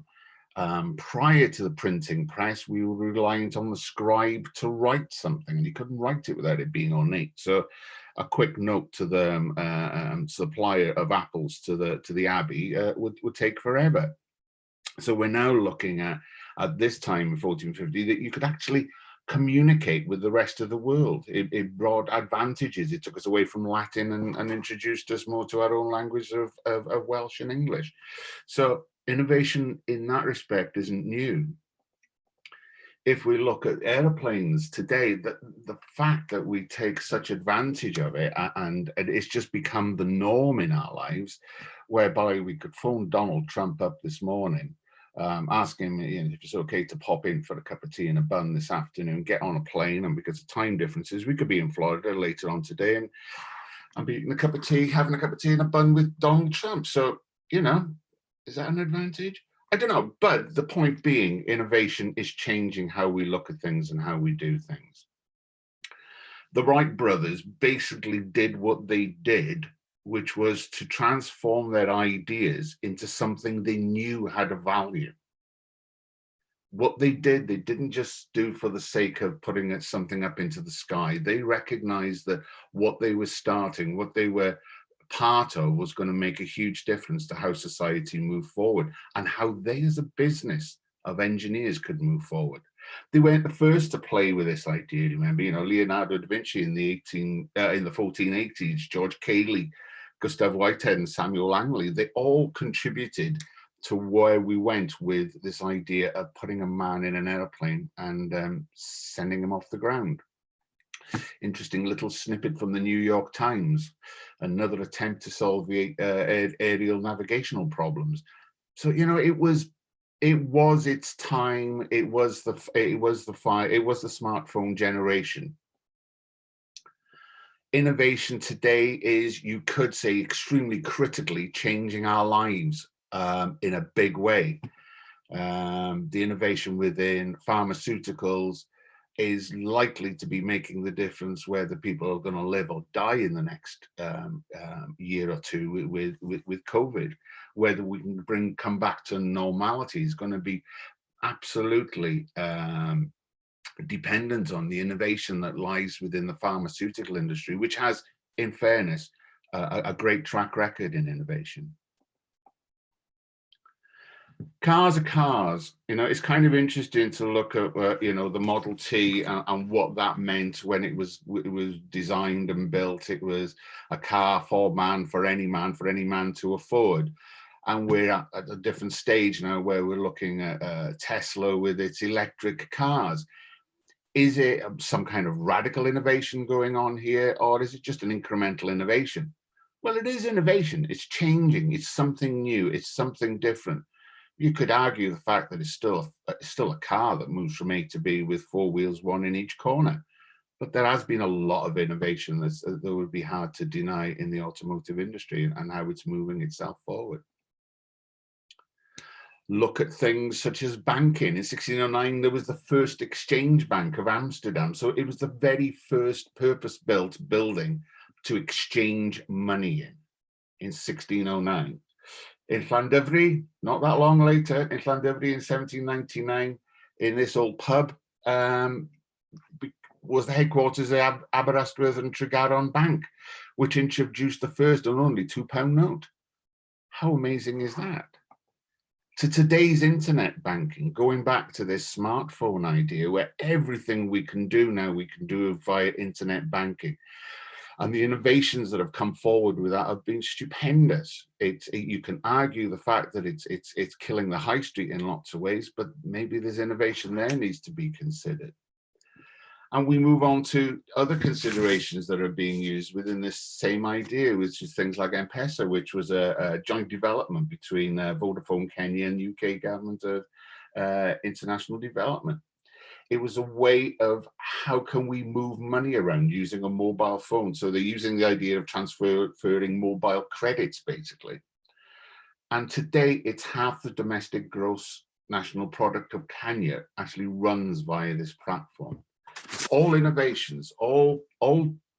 Prior to the printing press, we were reliant on the scribe to write something, and you couldn't write it without it being ornate. So a quick note to the supplier of apples to the abbey would take forever. So we're now looking at this time in 1450 that you could actually communicate with the rest of the world. It brought advantages. It took us away from Latin and introduced us more to our own language of Welsh and English. So innovation in that respect isn't new. If we look at airplanes today, the fact that we take such advantage of it, and it's just become the norm in our lives, whereby we could phone Donald Trump up this morning, ask him, you know, if it's okay to pop in for a cup of tea and a bun this afternoon, get on a plane, and because of time differences, we could be in Florida later on today and be eating a cup of tea, having a cup of tea and a bun with Donald Trump. So, you know, is that an advantage? I don't know, but the point being, innovation is changing how we look at things and how we do things. The Wright brothers basically did what they did, which was to transform their ideas into something they knew had a value. What they did, they didn't just do for the sake of putting something up into the sky. They recognized that what they were starting, what they were part of, was going to make a huge difference to how society moved forward and how they as a business of engineers could move forward. They weren't the first to play with this idea. Remember, you know, Leonardo da Vinci in the 1480s, George Cayley, Gustav Whitehead and Samuel Langley, they all contributed to where we went with this idea of putting a man in an airplane and sending him off the ground. Interesting little snippet from the New York Times, another attempt to solve the aerial navigational problems. So, you know, it was its time. It was the smartphone generation. Innovation today is, you could say, extremely critically changing our lives in a big way. The innovation within pharmaceuticals is likely to be making the difference whether people are going to live or die in the next year or two with COVID. Whether we can come back to normality is going to be absolutely dependent on the innovation that lies within the pharmaceutical industry, which has, in fairness, a great track record in innovation. Cars are cars. You know, it's kind of interesting to look at you know, the Model T and what that meant when it was designed and built. It was a car for any man to afford. And we're at a different stage now where we're looking at Tesla with its electric cars. Is it some kind of radical innovation going on here, or is it just an incremental innovation? Well, it is innovation. It's changing. It's something new. It's something different. You could argue the fact that it's still a car that moves from A to B with four wheels, one in each corner. But there has been a lot of innovation that would be hard to deny in the automotive industry and how it's moving itself forward. Look at things such as banking. In 1609, there was the first exchange bank of Amsterdam. So it was the very first purpose-built building to exchange money in 1609. In Llandovery, not that long later, in Llandovery in 1799, in this old pub, was the headquarters of Aberystwyth and Tregaron Bank, which introduced the first and only £2 note. How amazing is that? To today's internet banking, going back to this smartphone idea, where everything we can do now, we can do via internet banking. And the innovations that have come forward with that have been stupendous. You can argue the fact that it's killing the high street in lots of ways, but maybe there's innovation there needs to be considered. And we move on to other considerations that are being used within this same idea, which is things like M-Pesa, which was a joint development between Vodafone Kenya and UK government of international development. It was a way of how can we move money around using a mobile phone. So they're using the idea of transferring mobile credits, basically. And today it's half the domestic gross national product of Kenya actually runs via this platform. All innovations, all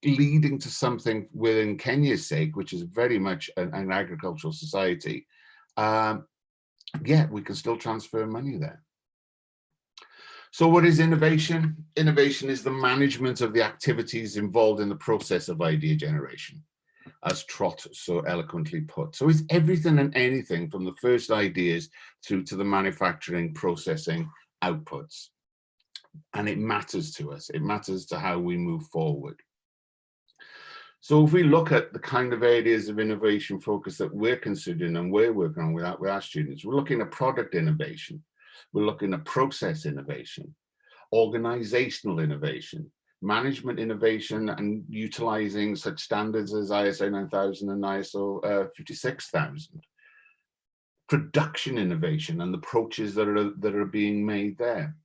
leading to something within Kenya's sake, which is very much an agricultural society. Yeah, we can still transfer money there. So what is innovation? Innovation is the management of the activities involved in the process of idea generation, as Trott so eloquently put. So it's everything and anything from the first ideas through to the manufacturing, processing, outputs. And it matters to us. It matters to how we move forward. So if we look at the kind of areas of innovation focus that we're considering and we're working on with our students, we're looking at product innovation. We're looking at process innovation, organizational innovation, management innovation, and utilizing such standards as ISO 9000 and ISO 56000. Production innovation and the approaches that are being made there.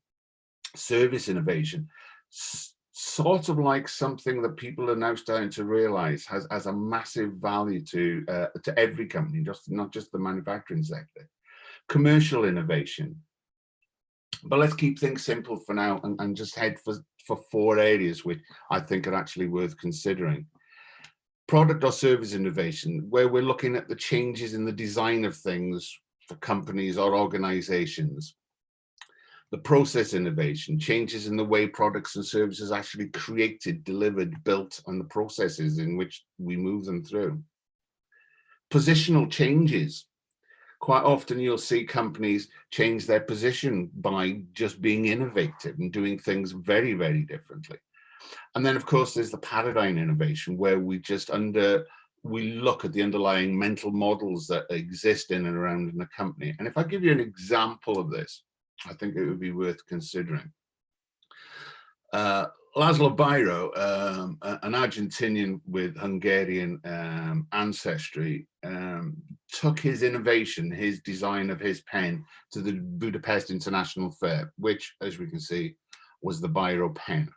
Service innovation, sort of like something that people are now starting to realize has a massive value to every company, not just the manufacturing sector. Commercial innovation. But let's keep things simple for now and just head for 4 areas which I think are actually worth considering. Product or service innovation, where we're looking at the changes in the design of things for companies or organizations. The process innovation, changes in the way products and services are actually created, delivered, built, and the processes in which we move them through. Positional changes. Quite often you'll see companies change their position by just being innovative and doing things very, very differently. And then of course there's the paradigm innovation, where we look at the underlying mental models that exist in and around in a company. And if I give you an example of this, I think it would be worth considering. Laszlo Biro, an Argentinian with Hungarian ancestry, took his innovation, his design of his pen, to the Budapest International Fair, which, as we can see, was the Biro pen.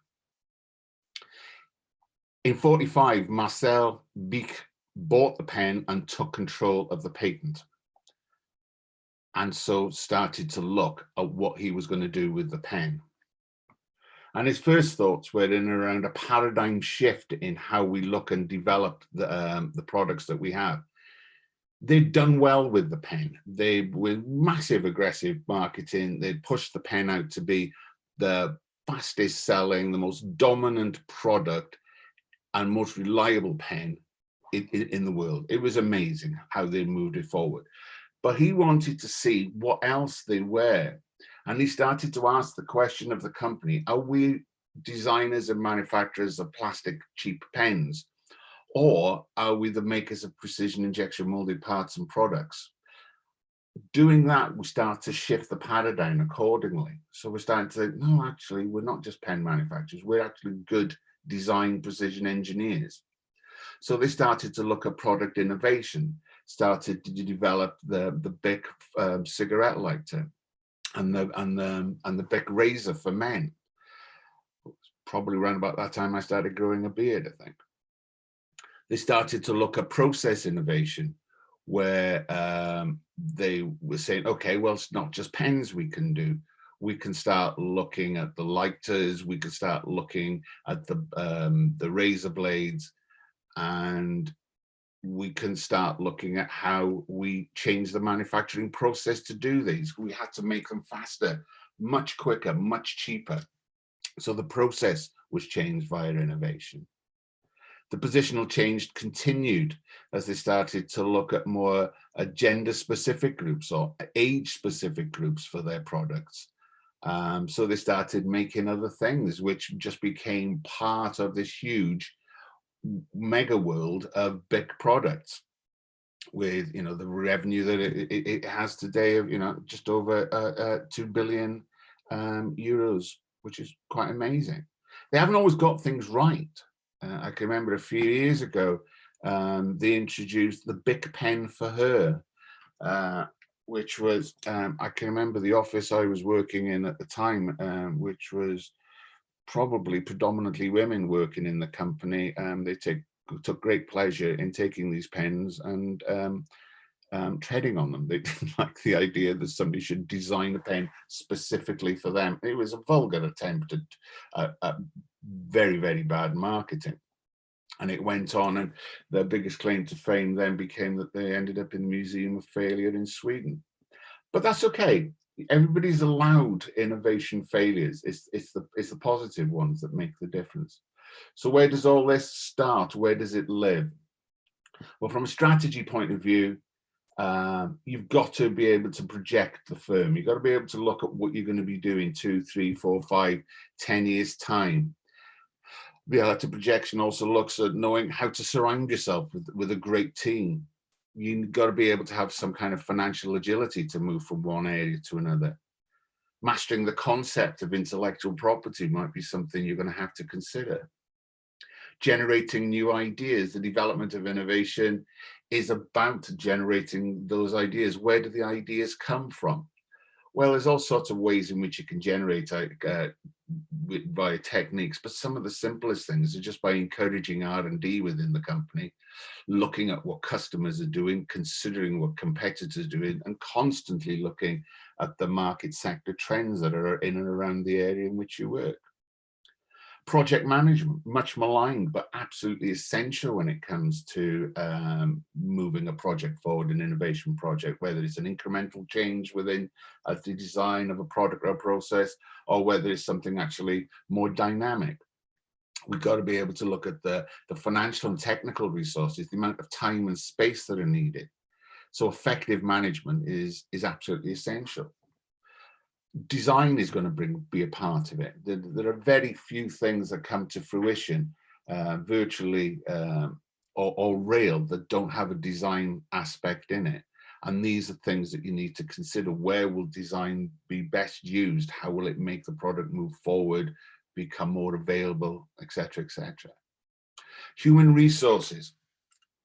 In 1945, Marcel Bich bought the pen and took control of the patent, and so started to look at what he was going to do with the pen. And his first thoughts were in and around a paradigm shift in how we look and develop the products that we have. They'd done well with the pen. They were massive aggressive marketing. They'd pushed the pen out to be the fastest selling, the most dominant product and most reliable pen in the world. It was amazing how they moved it forward. But he wanted to see what else they were. And he started to ask the question of the company, are we designers and manufacturers of plastic cheap pens? Or are we the makers of precision injection molded parts and products? Doing that, we start to shift the paradigm accordingly. So we're starting to say, no, actually, we're not just pen manufacturers. We're actually good design precision engineers. So they started to look at product innovation, started to develop the Bic cigarette lighter and the Bic razor for men. Probably around about that time I started growing a beard, I think. They started to look at process innovation, where they were saying, okay, well, it's not just pens we can do. We can start looking at the lighters, we can start looking at the razor blades, and we can start looking at how we change the manufacturing process to do these. We had to make them faster, much quicker, much cheaper. So the process was changed via innovation. The positional change continued as they started to look at more gender-specific groups or age-specific groups for their products. So they started making other things, which just became part of this huge mega world of Bic products, with the revenue that it has today of just over 2 billion euros, which is quite amazing. They haven't always got things right. I can remember a few years ago, they introduced the Bic pen for her, which was, I can remember the office I was working in at the time, which was probably predominantly women working in the company. They took great pleasure in taking these pens and treading on them. They didn't like the idea that somebody should design a pen specifically for them. It was a vulgar attempt at very, very bad marketing. And it went on, and their biggest claim to fame then became that they ended up in the Museum of Failure in Sweden. But that's okay. Everybody's allowed innovation failures. It's the positive ones that make the difference. So where does all this start? Where does it live? Well, from a strategy point of view, you've got to be able to project the firm. You've got to be able to look at what you're going to be doing 2, 3, 4, 5, 10 years time. The reality projection also looks at knowing how to surround yourself with a great team. You've got to be able to have some kind of financial agility to move from one area to another. Mastering the concept of intellectual property might be something you're going to have to consider. Generating new ideas. The development of innovation is about generating those ideas. Where do the ideas come from? Well, there's all sorts of ways in which you can generate via techniques, but some of the simplest things are just by encouraging R&D within the company, looking at what customers are doing, considering what competitors are doing, and constantly looking at the market sector trends that are in and around the area in which you work. Project management, much maligned, but absolutely essential when it comes to moving a project forward, an innovation project, whether it's an incremental change within the design of a product or a process, or whether it's something actually more dynamic. We've got to be able to look at the financial and technical resources, the amount of time and space that are needed. So effective management is absolutely essential. Design is going to be a part of it. There are very few things that come to fruition virtually or real that don't have a design aspect in it. And these are things that you need to consider. Where will design be best used? How will it make the product move forward, become more available, etc., etc. Human resources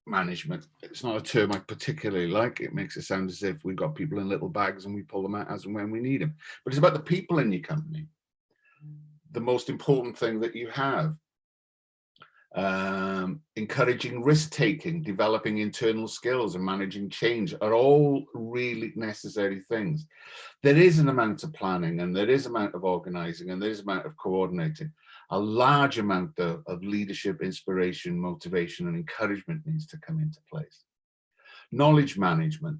management. It's not a term I particularly like. It makes it sound as if we've got people in little bags and we pull them out as and when we need them. But it's about the people in your company. The most important thing that you have. Encouraging risk-taking, developing internal skills and managing change are all really necessary things. There is an amount of planning and there is an amount of organizing and there is an amount of coordinating. A large amount of leadership, inspiration, motivation and encouragement needs to come into place. Knowledge management,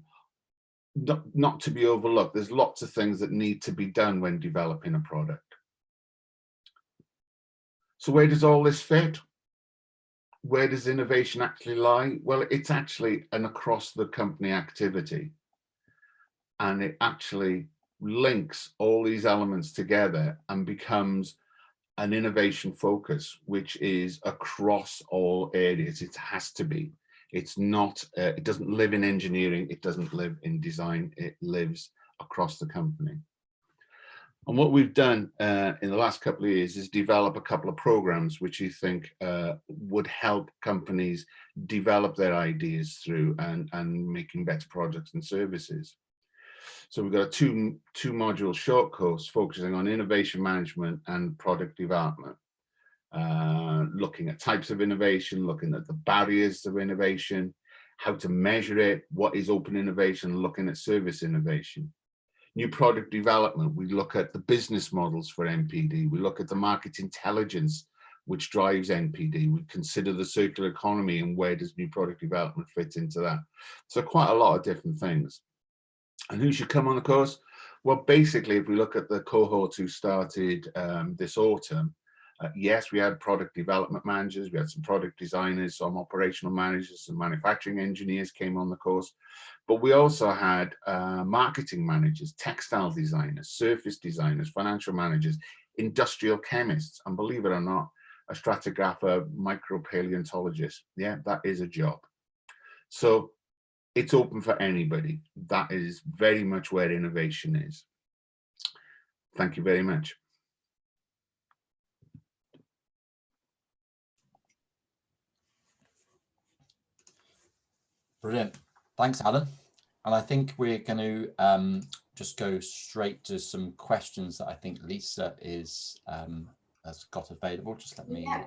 not to be overlooked. There's lots of things that need to be done when developing a product. So where does all this fit? Where does innovation actually lie? Well, it's actually an across the company activity. And it actually links all these elements together and becomes an innovation focus, which is across all areas. It has to be. It's not, it doesn't live in engineering. It doesn't live in design. It lives across the company. And what we've done in the last couple of years is develop a couple of programs which you think would help companies develop their ideas through and making better products and services. So we've got a two module short course focusing on innovation management and product development, looking at types of innovation, looking at the barriers of innovation, how to measure it, what is open innovation, looking at service innovation. New product development, we look at the business models for NPD, we look at the market intelligence which drives NPD, we consider the circular economy and where does new product development fit into that. So quite a lot of different things. And who should come on the course? Well, basically, if we look at the cohort who started this autumn, yes, we had product development managers, we had some product designers, some operational managers, some manufacturing engineers came on the course, but we also had marketing managers, textile designers, surface designers, financial managers, industrial chemists, and believe it or not, a stratigrapher, micropaleontologist. Yeah, that is a job. So it's open for anybody. That is very much where innovation is. Thank you very much. Brilliant. Thanks, Alan. And I think we're going to just go straight to some questions that I think Lisa is has got available. Just let me. Yeah,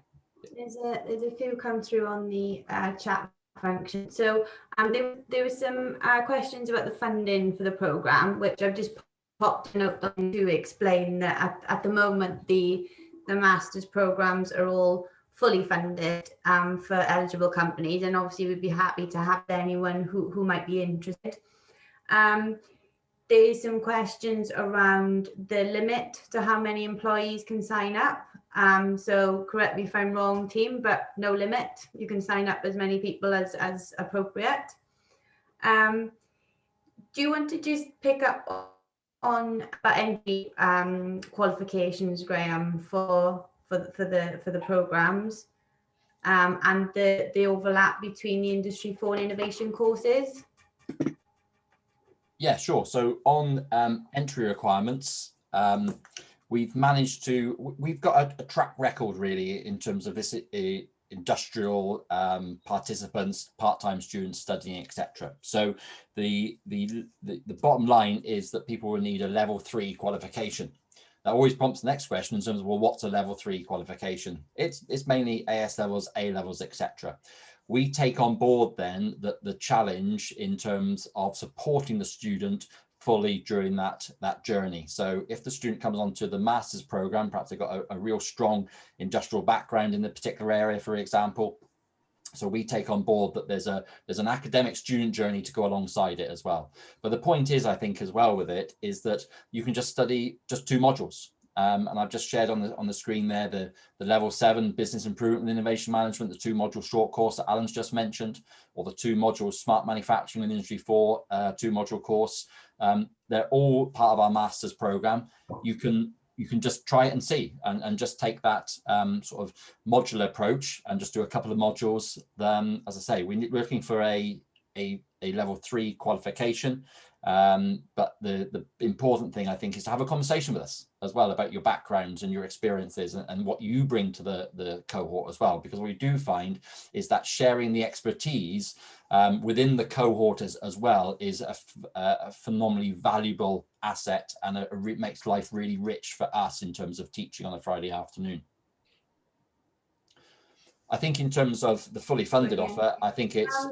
there's a few come through on the chat function. So there were some questions about the funding for the programme, which I've just popped a note on to explain that at the moment the master's programmes are all fully funded for eligible companies, and obviously we'd be happy to have anyone who might be interested. There's some questions around the limit to how many employees can sign up. So correct me if I'm wrong, team, but no limit. You can sign up as many people as appropriate. Do you want to just pick up on entry qualifications, Graham, for the programs, and the overlap between the Industry 4 and innovation courses? Yeah, sure. So on entry requirements, we've got a track record really in terms of this industrial participants, part-time students studying, etc. So the bottom line is that people will need a level 3 qualification. That always prompts the next question in terms of, well, what's a level 3 qualification? It's mainly AS levels, A levels, etc. We take on board then the challenge in terms of supporting the student fully during that journey. So if the student comes onto the master's program, perhaps they've got a real strong industrial background in the particular area, for example. So we take on board that there's an academic student journey to go alongside it as well. But the point is, I think, as well with it, is that you can just study just 2 modules. And I've just shared on the screen there the level 7 business improvement and innovation management, the 2 module short course that Alan's just mentioned, or the 2 modules smart manufacturing and industry 4 2 module course. They're all part of our master's program. You can just try it and see, and just take that sort of modular approach and just do a couple of modules. Then, as I say, we're looking for a level 3 qualification. But the important thing, I think, is to have a conversation with us as well about your backgrounds and your experiences and what you bring to the cohort as well, because what we do find is that sharing the expertise within the cohort as well is a phenomenally valuable asset, and it makes life really rich for us in terms of teaching on a Friday afternoon. I think in terms of the fully funded offer, I think it's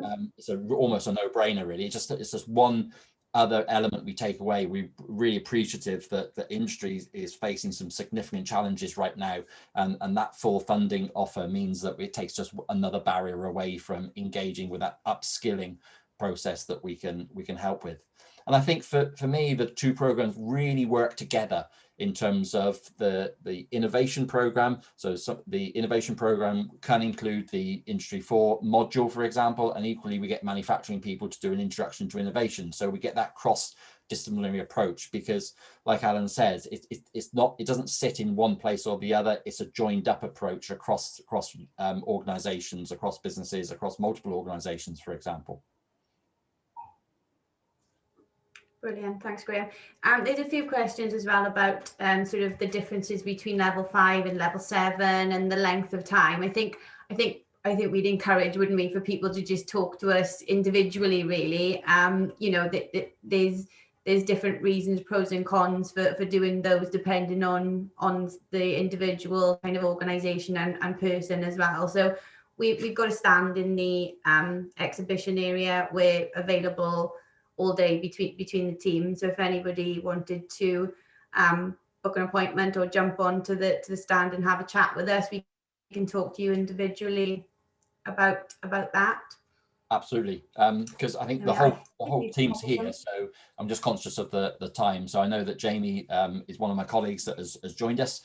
almost a no-brainer really. It's just one other element we take away. We're really appreciative that the industry is facing some significant challenges right now, and that full funding offer means that it takes just another barrier away from engaging with that upskilling process that we can help with. And I think for me, the 2 programs really work together in terms of the innovation program. So the innovation program can include the Industry 4 module, for example, and equally we get manufacturing people to do an introduction to innovation. So we get that cross-disciplinary approach, because like Alan says, it doesn't sit in one place or the other. It's a joined up approach across organizations, across businesses, across multiple organizations, for example. Brilliant, thanks, Graham. There's a few questions as well about sort of the differences between level 5 and level 7 and the length of time. I think we'd encourage, wouldn't we, for people to just talk to us individually, really. You know, there's different reasons, pros and cons for doing those, depending on the individual kind of organisation and person as well. So we've got a stand in the exhibition area. We're available all day between the teams. So if anybody wanted to book an appointment or jump on to the stand and have a chat with us, we can talk to you individually about that. Absolutely, because I think the whole team's here, so I'm just conscious of the time. So I know that Jamie is one of my colleagues that has joined us.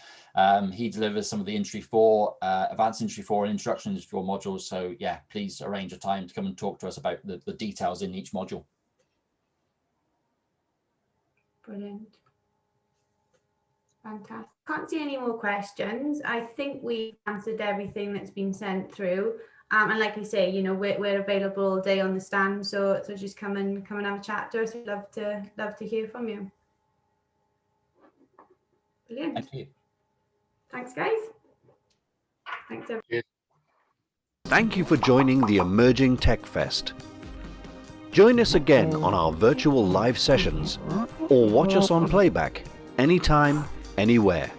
He delivers some of the Industry 4, Advanced Industry 4 and Introduction to Industry 4 modules. So yeah, please arrange a time to come and talk to us about the details in each module. Brilliant. Fantastic. Can't see any more questions. I think we answered everything that's been sent through. And like I say, you know, we're available all day on the stand, so just come and have a chat to us. We'd love to hear from you. Brilliant. Thank you. Thanks, guys. Thanks, everyone. Thank you for joining the Emerging Tech Fest. Join us again on our virtual live sessions or watch us on playback anytime, anywhere.